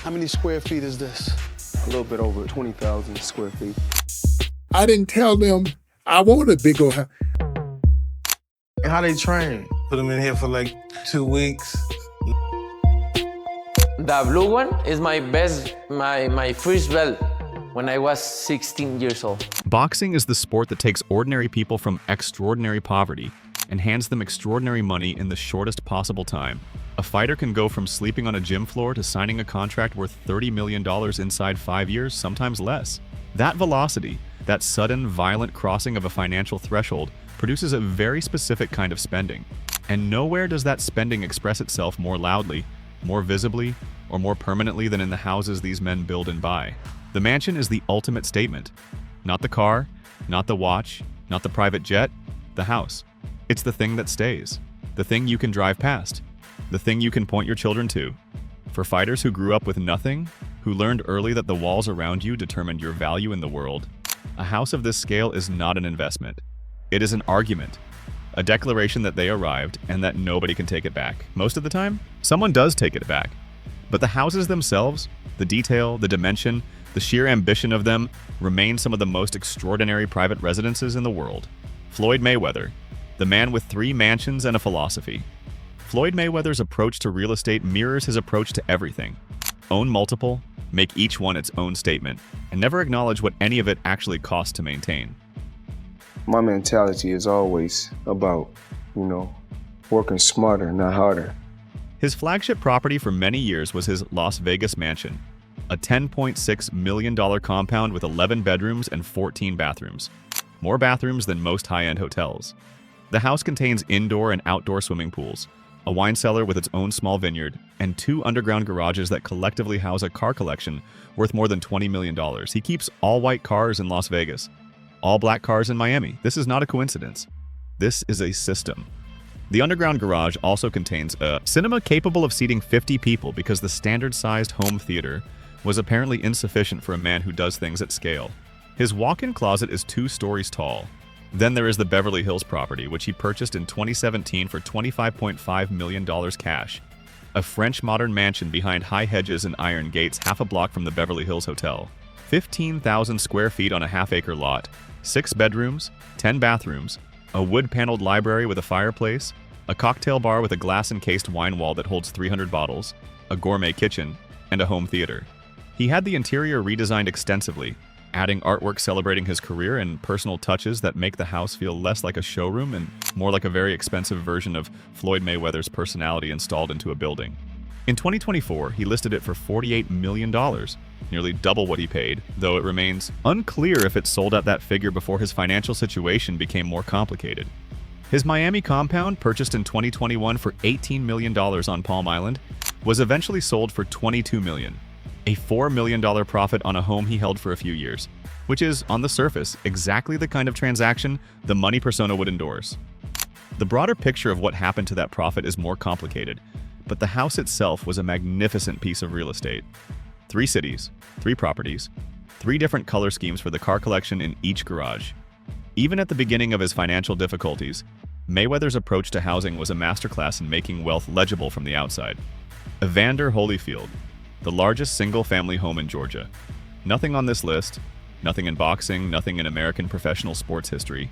How many square feet is this? A little bit over 20,000 square feet. I didn't tell them I want a big old house. How they train? Put them in here for like 2 weeks. The blue one is my best, my first belt when I was 16 years old. Boxing is the sport that takes ordinary people from extraordinary poverty and hands them extraordinary money in the shortest possible time. A fighter can go from sleeping on a gym floor to signing a contract worth $30 million inside 5 years, sometimes less. That velocity, that sudden, violent crossing of a financial threshold, produces a very specific kind of spending. And nowhere does that spending express itself more loudly, more visibly, or more permanently than in the houses these men build and buy. The mansion is the ultimate statement. Not the car, not the watch, not the private jet, the house. It's the thing that stays. The thing you can drive past. The thing you can point your children to. For fighters who grew up with nothing, who learned early that the walls around you determined your value in the world, a house of this scale is not an investment. It is an argument. A declaration that they arrived and that nobody can take it back. Most of the time, someone does take it back. But the houses themselves, the detail, the dimension, the sheer ambition of them, remain some of the most extraordinary private residences in the world. Floyd Mayweather, the man with 3 mansions and a philosophy. Floyd Mayweather's approach to real estate mirrors his approach to everything. Own multiple, make each one its own statement, and never acknowledge what any of it actually costs to maintain. My mentality is always about, working smarter, not harder. His flagship property for many years was his Las Vegas mansion, a $10.6 million compound with 11 bedrooms and 14 bathrooms. More bathrooms than most high-end hotels. The house contains indoor and outdoor swimming pools, a wine cellar with its own small vineyard, and 2 underground garages that collectively house a car collection worth more than $20 million. He keeps all white cars in Las Vegas, all black cars in Miami. This is not a coincidence. This is a system. The underground garage also contains a cinema capable of seating 50 people because the standard-sized home theater was apparently insufficient for a man who does things at scale. His walk-in closet is 2 stories tall. Then there is the Beverly Hills property, which he purchased in 2017 for $25.5 million cash. A French modern mansion behind high hedges and iron gates half a block from the Beverly Hills Hotel. 15,000 square feet on a half-acre lot, 6 bedrooms, 10 bathrooms, a wood-paneled library with a fireplace, a cocktail bar with a glass-encased wine wall that holds 300 bottles, a gourmet kitchen, and a home theater. He had the interior redesigned extensively, adding artwork celebrating his career and personal touches that make the house feel less like a showroom and more like a very expensive version of Floyd Mayweather's personality installed into a building. In 2024, he listed it for $48 million, nearly double what he paid, though it remains unclear if it sold at that figure before his financial situation became more complicated. His Miami compound, purchased in 2021 for $18 million on Palm Island, was eventually sold for $22 million. A $4 million profit on a home he held for a few years, which is, on the surface, exactly the kind of transaction the money persona would endorse. The broader picture of what happened to that profit is more complicated, but the house itself was a magnificent piece of real estate. 3 cities, 3 properties, 3 different color schemes for the car collection in each garage. Even at the beginning of his financial difficulties, Mayweather's approach to housing was a masterclass in making wealth legible from the outside. Evander Holyfield, the largest single-family home in Georgia. Nothing on this list, nothing in boxing, nothing in American professional sports history,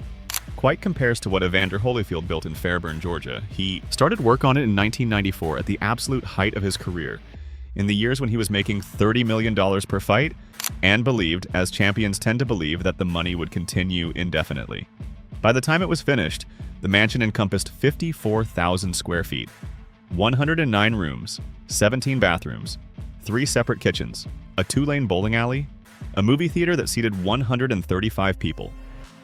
quite compares to what Evander Holyfield built in Fairburn, Georgia. He started work on it in 1994 at the absolute height of his career, in the years when he was making $30 million per fight, and believed, as champions tend to believe, that the money would continue indefinitely. By the time it was finished, the mansion encompassed 54,000 square feet, 109 rooms, 17 bathrooms, 3 separate kitchens, a 2-lane bowling alley, a movie theater that seated 135 people,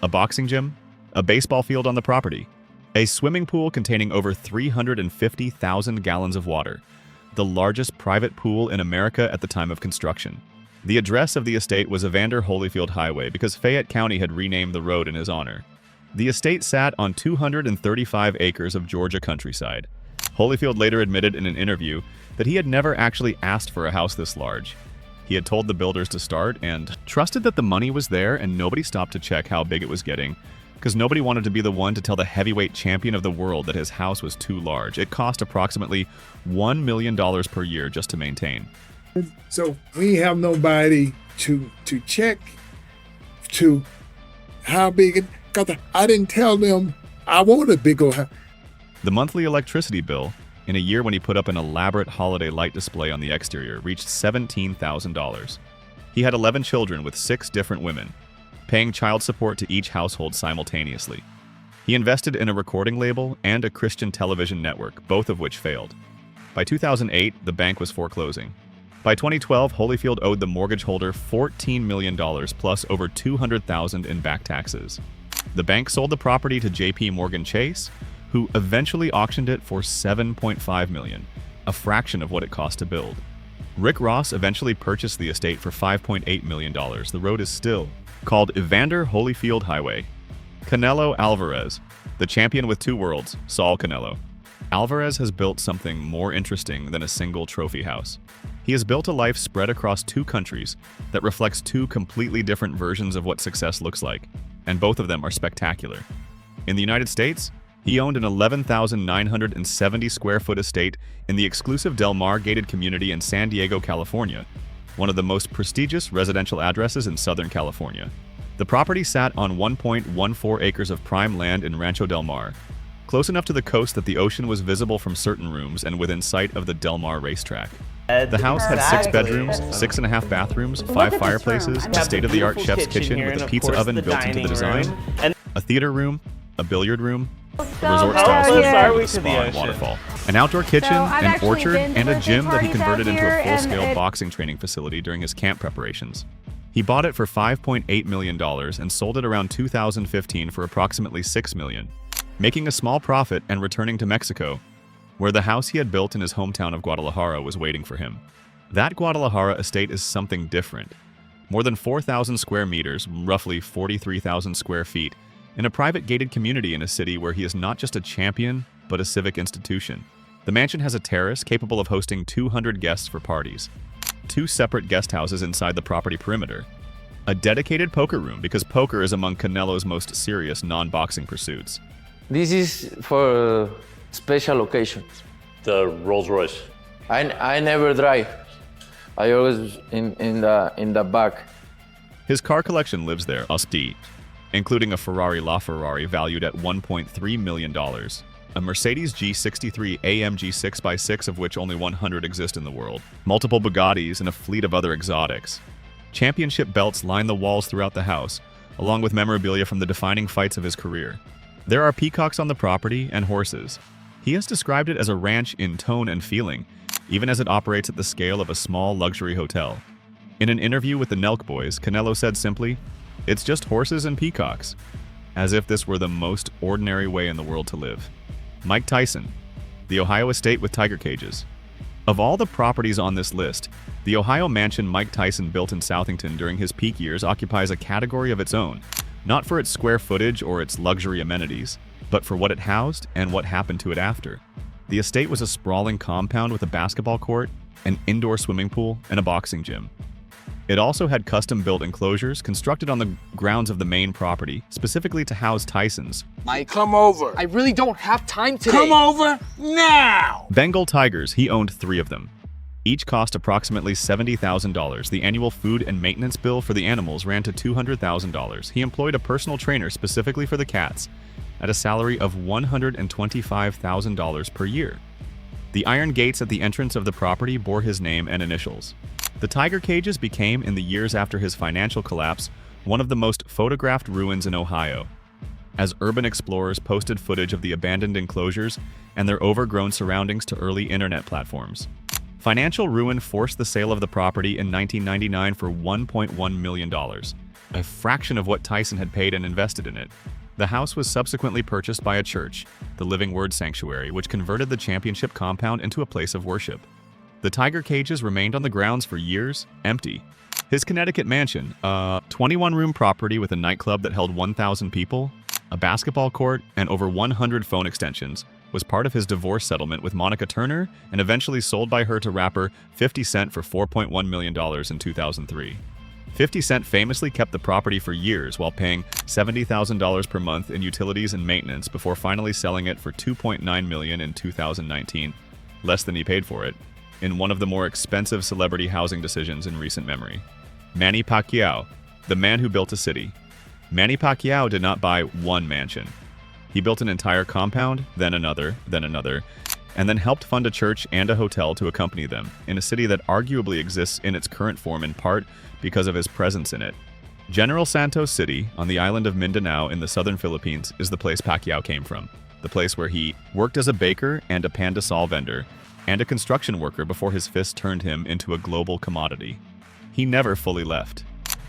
a boxing gym, a baseball field on the property, a swimming pool containing over 350,000 gallons of water, the largest private pool in America at the time of construction. The address of the estate was Evander Holyfield Highway because Fayette County had renamed the road in his honor. The estate sat on 235 acres of Georgia countryside. Holyfield later admitted in an interview that he had never actually asked for a house this large. He had told the builders to start and trusted that the money was there and nobody stopped to check how big it was getting, because nobody wanted to be the one to tell the heavyweight champion of the world that his house was too large. It cost approximately $1 million per year just to maintain. So we have nobody to check to how big it, because I didn't tell them I want a big old house. The monthly electricity bill, in a year when he put up an elaborate holiday light display on the exterior, reached $17,000. He had 11 children with 6 different women, paying child support to each household simultaneously. He invested in a recording label and a Christian television network, both of which failed. By 2008, the bank was foreclosing. By 2012, Holyfield owed the mortgage holder $14 million plus over $200,000 in back taxes. The bank sold the property to J.P. Morgan Chase, who eventually auctioned it for $7.5 million, a fraction of what it cost to build. Rick Ross eventually purchased the estate for $5.8 million. The road is still called Evander Holyfield Highway. Canelo Alvarez, the champion with 2 worlds, Saul Canelo. Alvarez has built something more interesting than a single trophy house. He has built a life spread across 2 countries that reflects 2 completely different versions of what success looks like, and both of them are spectacular. In the United States, he owned an 11,970 square foot estate in the exclusive Del Mar gated community in San Diego, California, one of the most prestigious residential addresses in Southern California. The property sat on 1.14 acres of prime land in Rancho Del Mar, close enough to the coast that the ocean was visible from certain rooms and within sight of the Del Mar racetrack. The house had 6 bedrooms, 6.5 bathrooms, 5 fireplaces, a state-of-the-art chef's kitchen with a pizza oven built into the design, a theater room, a billiard room, a resort-style swimming pool with a spa and waterfall, an outdoor kitchen, an orchard, and a gym that he converted into a full-scale boxing training facility during his camp preparations. He bought it for $5.8 million and sold it around 2015 for approximately $6 million, making a small profit and returning to Mexico, where the house he had built in his hometown of Guadalajara was waiting for him. That Guadalajara estate is something different. More than 4,000 square meters, roughly 43,000 square feet, in a private gated community in a city where he is not just a champion, but a civic institution. The mansion has a terrace capable of hosting 200 guests for parties, 2 separate guest houses inside the property perimeter, a dedicated poker room because poker is among Canelo's most serious non-boxing pursuits. This is for special occasions. The Rolls Royce. I never drive. I always in the back. His car collection lives there, including a Ferrari LaFerrari valued at $1.3 million, a Mercedes G63 AMG 6x6 of which only 100 exist in the world, multiple Bugattis, and a fleet of other exotics. Championship belts line the walls throughout the house, along with memorabilia from the defining fights of his career. There are peacocks on the property and horses. He has described it as a ranch in tone and feeling, even as it operates at the scale of a small luxury hotel. In an interview with the Nelk Boys, Canelo said simply, "It's just horses and peacocks," as if this were the most ordinary way in the world to live. Mike Tyson, the Ohio estate with tiger cages. Of all the properties on this list, the Ohio mansion Mike Tyson built in Southington during his peak years occupies a category of its own, not for its square footage or its luxury amenities, but for what it housed and what happened to it after. The estate was a sprawling compound with a basketball court, an indoor swimming pool, and a boxing gym. It also had custom-built enclosures constructed on the grounds of the main property, specifically to house Tyson's Mike, come over. I really don't have time today. Come over now. Bengal tigers. He owned 3 of them. Each cost approximately $70,000. The annual food and maintenance bill for the animals ran to $200,000. He employed a personal trainer specifically for the cats at a salary of $125,000 per year. The iron gates at the entrance of the property bore his name and initials. The tiger cages became, in the years after his financial collapse, one of the most photographed ruins in Ohio, as urban explorers posted footage of the abandoned enclosures and their overgrown surroundings to early internet platforms. Financial ruin forced the sale of the property in 1999 for $1.1 million, a fraction of what Tyson had paid and invested in it. The house was subsequently purchased by a church, the Living Word Sanctuary, which converted the championship compound into a place of worship. The tiger cages remained on the grounds for years, empty. His Connecticut mansion, a 21-room property with a nightclub that held 1,000 people, a basketball court, and over 100 phone extensions, was part of his divorce settlement with Monica Turner and eventually sold by her to rapper 50 Cent for $4.1 million in 2003. 50 Cent famously kept the property for years while paying $70,000 per month in utilities and maintenance before finally selling it for $2.9 million in 2019, less than he paid for it. in one of the more expensive celebrity housing decisions in recent memory. Manny Pacquiao, the man who built a city. Manny Pacquiao did not buy one mansion. He built an entire compound, then another, and then helped fund a church and a hotel to accompany them in a city that arguably exists in its current form in part because of his presence in it. General Santos City, on the island of Mindanao in the southern Philippines, is the place Pacquiao came from. The place where he worked as a baker and a pandesal vendor, and a construction worker before his fist turned him into a global commodity. He never fully left.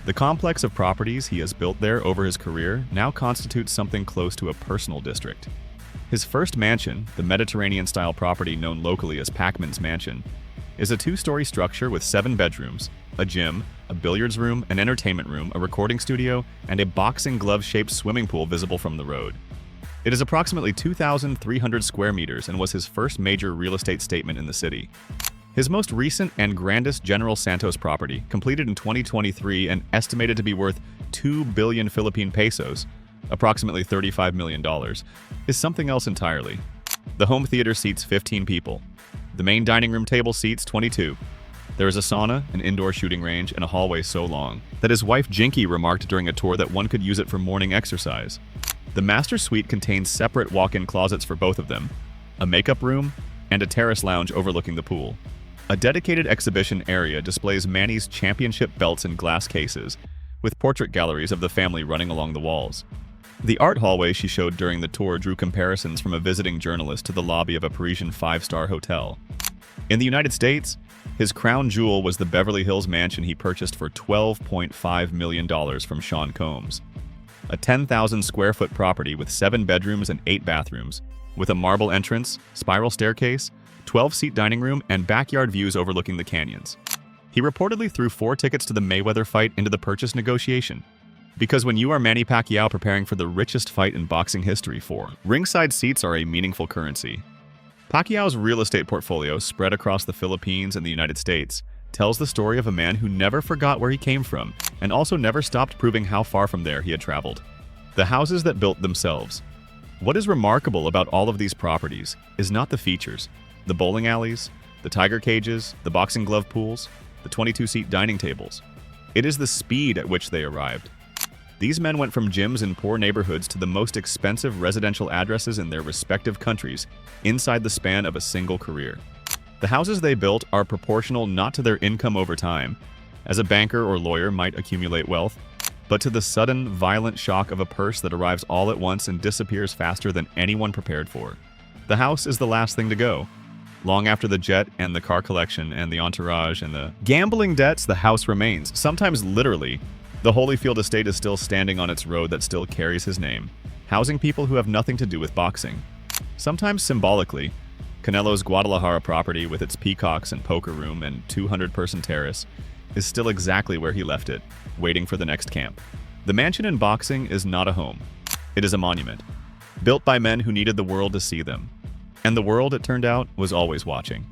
The complex of properties he has built there over his career now constitutes something close to a personal district. His first mansion, the Mediterranean-style property known locally as Pacman's Mansion, is a two-story structure with 7 bedrooms, a gym, a billiards room, an entertainment room, a recording studio, and a boxing glove-shaped swimming pool visible from the road. It is approximately 2,300 square meters and was his first major real estate statement in the city. His most recent and grandest General Santos property, completed in 2023 and estimated to be worth 2 billion Philippine pesos, approximately $35 million, is something else entirely. The home theater seats 15 people. The main dining room table seats 22. There is a sauna, an indoor shooting range, and a hallway so long that his wife Jinky remarked during a tour that one could use it for morning exercise. The master suite contains separate walk-in closets for both of them, a makeup room, and a terrace lounge overlooking the pool. A dedicated exhibition area displays Manny's championship belts in glass cases, with portrait galleries of the family running along the walls. The art hallway she showed during the tour drew comparisons from a visiting journalist to the lobby of a Parisian 5-star hotel. In the United States, his crown jewel was the Beverly Hills mansion he purchased for $12.5 million from Sean Combs. A 10,000 square foot property with 7 bedrooms and 8 bathrooms, with a marble entrance, spiral staircase, 12-seat dining room, and backyard views overlooking the canyons. He reportedly threw 4 tickets to the Mayweather fight into the purchase negotiation. Because when you are Manny Pacquiao preparing for the richest fight in boxing history, ringside seats are a meaningful currency. Pacquiao's real estate portfolio, spread across the Philippines and the United States, tells the story of a man who never forgot where he came from and also never stopped proving how far from there he had traveled. The houses that built themselves. What is remarkable about all of these properties is not the features, the bowling alleys, the tiger cages, the boxing glove pools, the 22-seat dining tables. It is the speed at which they arrived. These men went from gyms in poor neighborhoods to the most expensive residential addresses in their respective countries inside the span of a single career. The houses they built are proportional not to their income over time, as a banker or lawyer might accumulate wealth, but to the sudden, violent shock of a purse that arrives all at once and disappears faster than anyone prepared for. The house is the last thing to go. Long after the jet and the car collection and the entourage and the gambling debts, the house remains, sometimes literally. The Holyfield estate is still standing on its road that still carries his name, housing people who have nothing to do with boxing. Sometimes symbolically, Canelo's Guadalajara property with its peacocks and poker room and 200-person terrace is still exactly where he left it, waiting for the next camp. The mansion in boxing is not a home. It is a monument, built by men who needed the world to see them. And the world, it turned out, was always watching.